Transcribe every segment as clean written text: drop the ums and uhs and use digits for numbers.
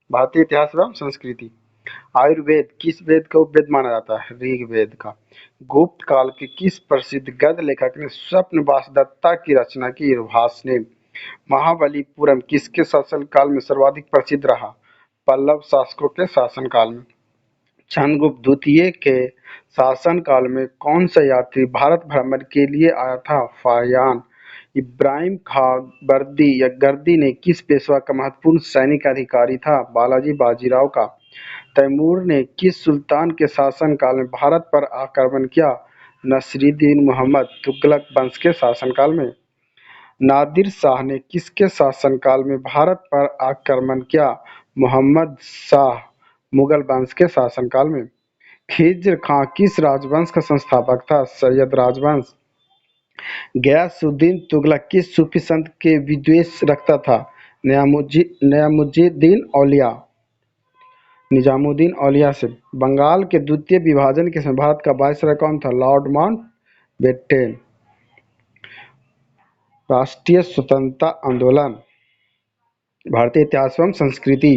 भारतीय इतिहास एवं संस्कृति। आयुर्वेद किस वेद का उपवेद माना जाता है? ऋग्वेद का। गुप्त काल के किस प्रसिद्ध गद्य लेखक ने स्वप्न वासदत्ता की रचना की? भाषने। महाबलीपुरम किसके शासनकाल में सर्वाधिक प्रसिद्ध रहा? पल्लव शासकों के शासनकाल में। चंद्रगुप्त द्वितीय के शासनकाल में कौन सा यात्री भारत भ्रमण के लिए आया था? फाहियान। इब्राहिम खां बर्दी या गर्दी ने किस पेशवा का महत्वपूर्ण सैनिक अधिकारी था? बालाजी बाजीराव का। तैमूर ने किस सुल्तान के शासनकाल में भारत पर आक्रमण किया? नसीरुद्दीन मोहम्मद तुगलक वंश के शासनकाल में। नादिर शाह ने किसके शासनकाल में भारत पर आक्रमण किया? मोहम्मद शाह मुगल वंश के शासनकाल में। खिज्र खां किस राजवंश का संस्थापक था? सैयद राजवंश। गयासुद्दीन तुगलक किस सूफी संत के विद्वेष रखता था? निजामुद्दीन औलिया से। बंगाल के द्वितीय विभाजन के समय भारत का वायसराय कौन था? Lord Mountbatten. राष्ट्रीय स्वतंत्रता आंदोलन। भारतीय इतिहास एवं संस्कृति।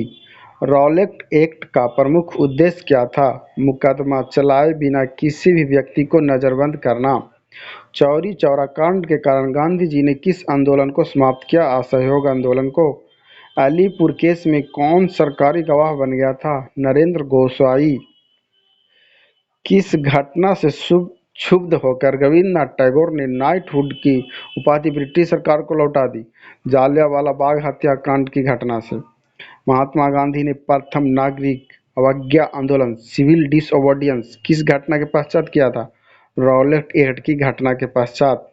रॉलेट एक्ट का प्रमुख उद्देश्य क्या था? मुकदमा चलाए बिना किसी भी व्यक्ति को नजरबंद करना। चौरी चौरा कांड के कारण गांधी जी ने किस आंदोलन को समाप्त किया? असहयोग आंदोलन को। अलीपुर केस में कौन सरकारी गवाह बन गया था? नरेंद्र गोस्वामी। किस घटना से क्षुब्ध होकर रविन्द्रनाथ टैगोर ने नाइटहुड की उपाधि ब्रिटिश सरकार को लौटा दी? जालियांवाला बाग हत्याकांड की घटना से। महात्मा गांधी ने प्रथम नागरिक अवज्ञा आंदोलन सिविल डिसओबीडियंस किस घटना के पश्चात किया था? रॉलेट एक्ट की घटना के पश्चात।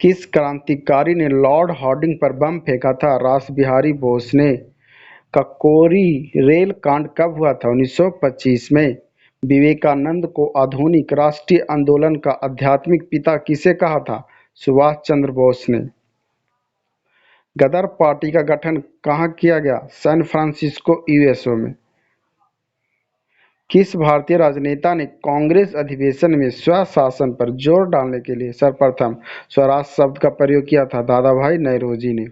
किस क्रांतिकारी ने लॉर्ड हार्डिंग पर बम फेंका था? रास बिहारी बोस ने। ककोरी रेल कांड कब हुआ था? 1925 में। विवेकानंद को आधुनिक राष्ट्रीय आंदोलन का आध्यात्मिक पिता किसे कहा था? सुभाष चंद्र बोस ने। गदर पार्टी का गठन कहाँ किया गया? सैन फ्रांसिस्को यूएसए में। किस भारतीय राजनेता ने कांग्रेस अधिवेशन में स्वशासन पर जोर डालने के लिए सर्वप्रथम स्वराज शब्द का प्रयोग किया था? दादा भाई नौरोजी ने।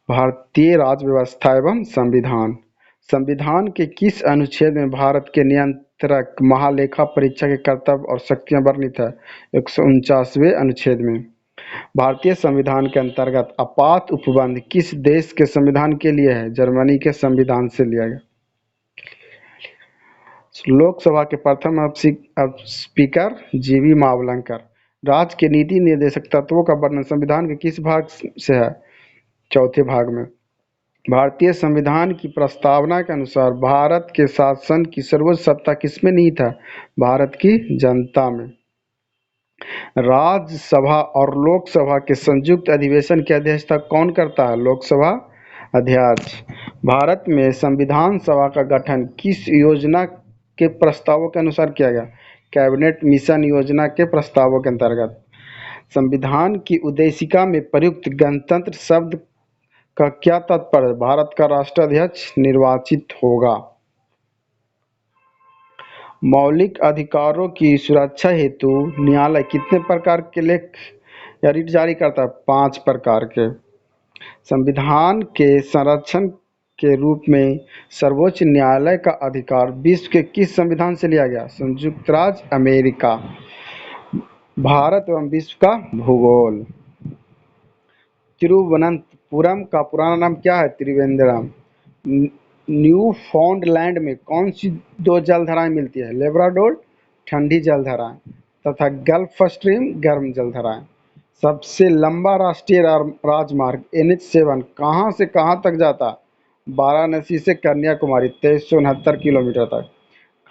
भारतीय राज्य व्यवस्था एवं संविधान। संविधान के किस अनुच्छेद में भारत के नियंत्रक महालेखा परीक्षक के कर्तव्य और शक्तियां वर्णित है? 149वें अनुच्छेद में। भारतीय संविधान के अंतर्गत आपात उपबंध किस देश के संविधान के लिए है? जर्मनी के संविधान से लिया गया। लोकसभा के प्रथम स्पीकर जीवी मावलंकर। राज्य के नीति निर्देशक तत्वों का वर्णन संविधान के किस भाग से है? चौथे भाग में। भारतीय संविधान की प्रस्तावना के अनुसार भारत के शासन की सर्वोच्च सत्ता किसमें निहित है? भारत की जनता में। राज्यसभा और लोकसभा के संयुक्त अधिवेशन की अध्यक्षता कौन करता है? लोकसभा अध्यक्ष। भारत में संविधान सभा का गठन किस योजना के प्रस्तावों के अनुसार किया गया? कैबिनेट मिशन योजना के प्रस्तावों के अंतर्गत। संविधान की उद्देशिका में प्रयुक्त गणतंत्र शब्द का क्या तात्पर्य? भारत का राष्ट्राध्यक्ष निर्वाचित होगा। मौलिक अधिकारों की सुरक्षा हेतु न्यायालय कितने प्रकार के लेख या रिट जारी करता है? 5 प्रकार के। संविधान के संरक्षण के रूप में सर्वोच्च न्यायालय का अधिकार विश्व के किस संविधान से लिया गया? संयुक्त राज्य अमेरिका। भारत एवं विश्व का भूगोल। तिरुवनंतपुरम का पुराना नाम क्या है? त्रिवेंद्रम। न्यूफाउंडलैंड में कौन सी 2 जलधाराएं मिलती है? लेब्राडोर ठंडी जलधाराएं तथा गल्फ स्ट्रीम गर्म जलधाराएं। सबसे लंबा राष्ट्रीय राजमार्ग NH7 कहां से कहां तक जाता? वाराणसी से कन्याकुमारी 2369 किलोमीटर तक।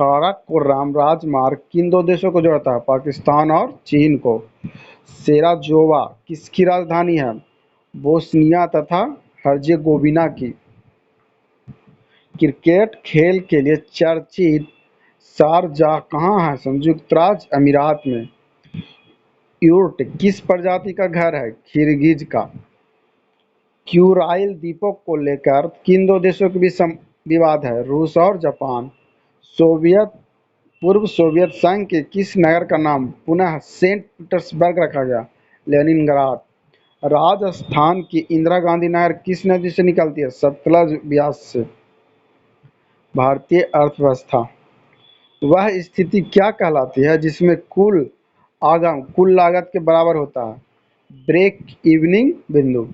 काराकोरम राजमार्ग किन 2 देशों को जोड़ता है? पाकिस्तान और चीन को। सेराजोवा किसकी राजधानी है? बोस्निया तथा हर्जेगोविना की। क्रिकेट खेल के लिए चर्चित शारजाह कहाँ है? संयुक्त राज्य अमीरात में। यूर्ट किस प्रजाति का घर है? किर्गिज का। क्यूराइल द्वीपों को लेकर किन 2 देशों के बीच विवाद है? रूस और जापान। पूर्व सोवियत संघ के किस नगर का नाम पुनः सेंट पीटर्सबर्ग रखा गया? लेनिनग्राड। राजस्थान की इंदिरा गांधी नहर किस नदी से निकलती है? सतलज ब्यास से। भारतीय अर्थव्यवस्था वह स्थिति क्या कहलाती है जिसमें कुल आगम कुल लागत के बराबर होता है? ब्रेक इवनिंग बिंदु।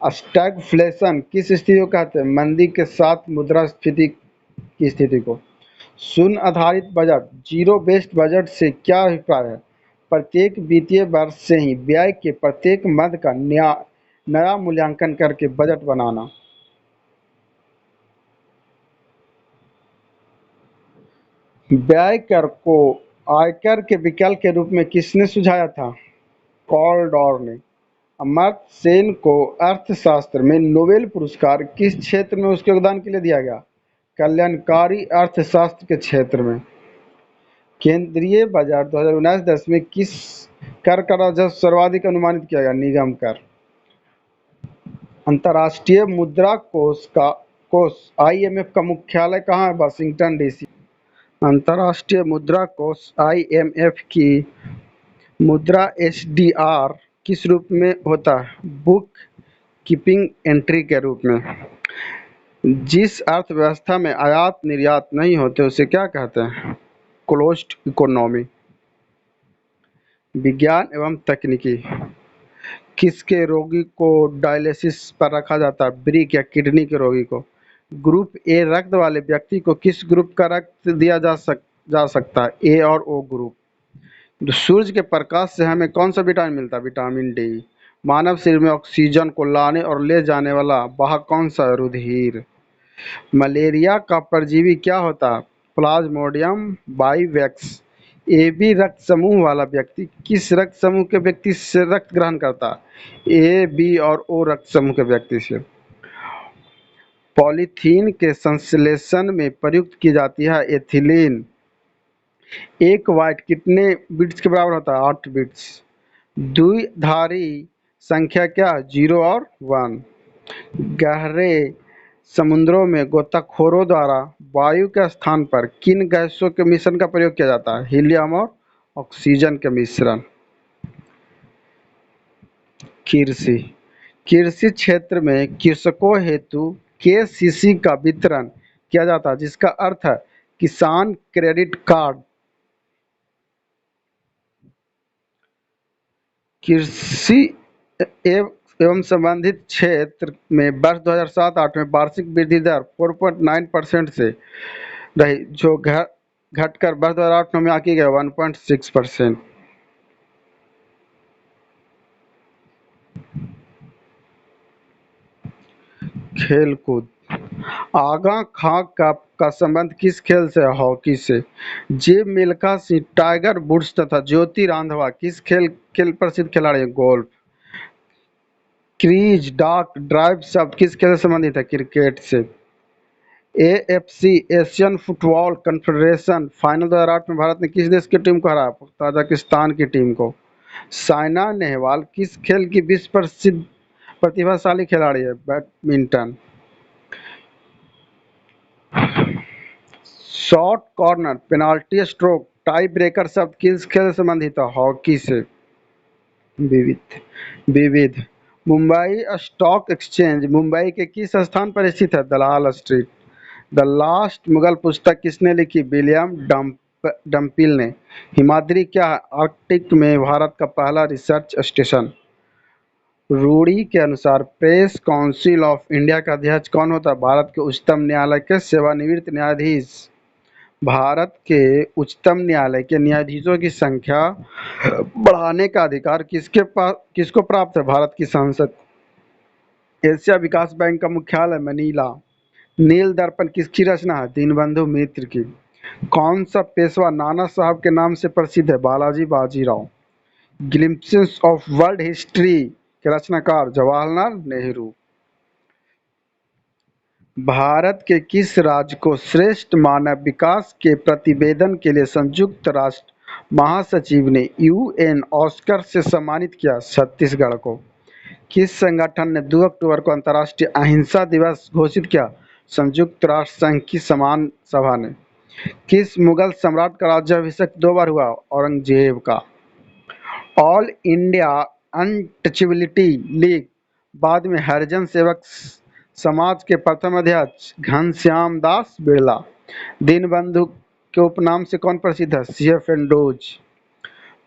स्टैगफ्लेशन किस स्थिति को कहते हैं? मंदी के साथ मुद्रास्फीति की स्थिति को। शून्य आधारित बजट जीरो बेस्ड बजट से क्या अभिप्राय है? प्रत्येक वित्तीय वर्ष से ही व्यय के प्रत्येक मद का नया मूल्यांकन करके बजट बनाना। व्यय कर को आयकर के विकल्प के रूप में किसने सुझाया था? कॉलडॉर ने। अमर्त्य सेन को अर्थशास्त्र में नोबेल पुरस्कार किस क्षेत्र में उसके योगदान के लिए दिया गया? कल्याणकारी अर्थशास्त्र के क्षेत्र में। केंद्रीय बजट 2019-10 में किस कर का राजस्व सर्वाधिक अनुमानित किया गया? निगम कर। अंतर्राष्ट्रीय मुद्रा कोष आईएमएफ का मुख्यालय कहाँ है? Washington DC. अंतर्राष्ट्रीय मुद्रा कोष आईएमएफ की मुद्रा एसडीआर किस रूप में होता है? बुक कीपिंग एंट्री के रूप में। जिस अर्थव्यवस्था में आयात निर्यात नहीं होते उसे क्या कहते हैं? Closed economy. विज्ञान एवं तकनीकी किसके रोगी को डायलिसिस पर रखा जाता है? ब्रिक या किडनी के रोगी को। ग्रुप ए रक्त वाले व्यक्ति को किस ग्रुप का रक्त दिया जा सकता है? ए और ओ ग्रुप। सूरज के प्रकाश से हमें कौन सा विटामिन मिलता है? Vitamin D. मानव शरीर में ऑक्सीजन को लाने और ले जाने वाला वाहक कौन सा है? रुधिर। मलेरिया का परजीवी क्या होता है? प्लाज्मोडियम बाइवेक्स। ए बी रक्त समूह वाला व्यक्ति किस रक्त समूह के व्यक्ति से रक्त ग्रहण करता है? ए बी और ओ रक्त समूह के व्यक्ति से। पॉलीथीन के संश्लेषण में प्रयुक्त की जाती है एथिलीन। एक वाइट कितने बिट्स के बराबर होता है? 8 बिट्स। द्विधारी संख्या क्या? 0 और 1। गहरे समुद्रों में गोताखोरों द्वारा वायु के स्थान पर किन गैसों के मिश्रण का प्रयोग किया जाता है? हीलियम और ऑक्सीजन के मिश्रण। कृषि कृषि क्षेत्र में कृषकों हेतु केसीसी का वितरण किया जाता है जिसका अर्थ है किसान क्रेडिट कार्ड। कृषि एवं संबंधित क्षेत्र में वर्ष 2007-08 में वार्षिक वृद्धि दर 4.9% से रही जो घटकर वर्ष 2008-09 में आकी गई 1.6%। खेलकूद आगा खां का संबंध किस खेल से है? हॉकी से। जे मिल्खा सिंह, टाइगर वुड्स तथा ज्योति रांधवा किस खेल के प्रसिद्ध खिलाड़ी हैं? गोल्फ। क्रीज डाक ड्राइव शब्द किस खेल से संबंधित है? क्रिकेट से। AFC Asian football confederation final 2008 में भारत ने किस देश की टीम को हराया? ताजिकिस्तान की टीम को। साइना नेहवाल किस खेल की विश्व प्रसिद्ध प्रतिभाशाली खिलाड़ी है? Badminton. Short corner, penalty stroke, tie breaker शब्द किस खेल से संबंधित है? हॉकी से। विविध विविध मुंबई स्टॉक एक्सचेंज मुंबई के किस स्थान पर स्थित है? दलाल स्ट्रीट। द लास्ट मुगल पुस्तक किसने लिखी? विलियम डम्पिल ने। हिमाद्री क्या है? आर्कटिक में भारत का पहला रिसर्च स्टेशन। रूढ़ी के अनुसार प्रेस काउंसिल ऑफ इंडिया का अध्यक्ष कौन होता है? भारत के उच्चतम न्यायालय के सेवानिवृत्त न्यायाधीश। भारत के उच्चतम न्यायालय के न्यायाधीशों की संख्या बढ़ाने का अधिकार किसको प्राप्त है? भारत की संसद। एशिया विकास बैंक का मुख्यालय मनीला। नील दर्पण किसकी रचना है? दीनबंधु मित्र की। कौन सा पेशवा नाना साहब के नाम से प्रसिद्ध है? Balaji Bajirao. Glimpses of world history के रचनाकार जवाहरलाल नेहरू। भारत के किस राज्य को श्रेष्ठ मानव विकास के प्रतिवेदन के लिए संयुक्त राष्ट्र महासचिव ने यूएन ऑस्कर से सम्मानित किया? छत्तीसगढ़ को। किस संगठन ने 2 अक्टूबर को अंतर्राष्ट्रीय अहिंसा दिवस घोषित किया? संयुक्त राष्ट्र संघ की समान सभा ने। किस मुगल सम्राट का राज्याभिषेक 2 बार हुआ? औरंगजेब का। All India untouchability league. बाद में हरिजन सेवक समाज के प्रथम अध्यक्ष घनश्याम दास बिड़ला। दीनबंधु के उपनाम से कौन प्रसिद्ध है? सी.एफ. एंड्रूज।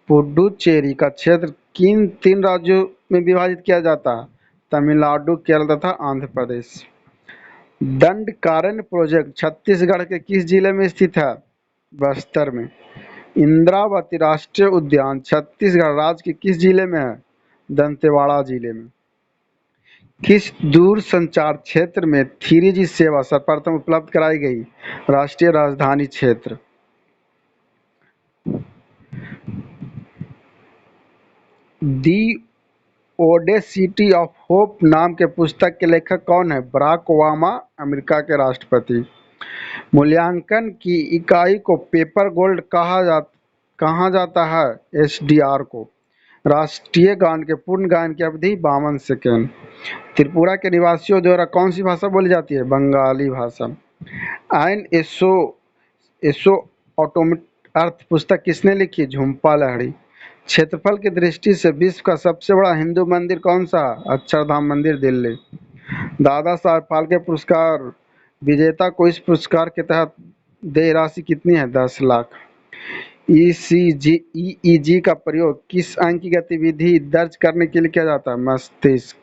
पुडुचेरी का क्षेत्र किन तीन राज्यों में विभाजित किया जाता है? तमिलनाडु, केरल तथा आंध्र प्रदेश। दंडकारण्य प्रोजेक्ट छत्तीसगढ़ के किस जिले में स्थित है? बस्तर में। इंद्रावती राष्ट्रीय उद्यान छत्तीसगढ़ राज्य के किस जिले में है? दंतेवाड़ा जिले में। किस दूरसंचार क्षेत्र में 3G सेवा सर्वप्रथम उपलब्ध कराई गई? राष्ट्रीय राजधानी क्षेत्र। दी ओडेसिटी ऑफ होप नाम के पुस्तक के लेखक कौन है? बराक ओबामा, अमेरिका के राष्ट्रपति। मूल्यांकन की इकाई को पेपर गोल्ड कहा जाता है? SDR को। राष्ट्रीय गान के पूर्ण गायन की अवधि 52 सेकेंड। त्रिपुरा के निवासियों द्वारा कौन सी भाषा बोली जाती है? बंगाली भाषा। आइन एसो ऑटोमेट अर्थ पुस्तक किसने लिखी? झुम्पा लाहिड़ी। क्षेत्रफल की दृष्टि से विश्व का सबसे बड़ा हिंदू मंदिर कौन सा है? अक्षरधाम मंदिर, दिल्ली। दादा साहब फाल्के पुरस्कार विजेता को इस पुरस्कार के तहत देय राशि कितनी है? 10 लाख। EEG का प्रयोग किस अंग की गतिविधि दर्ज करने के लिए किया जाता है? मस्तिष्क।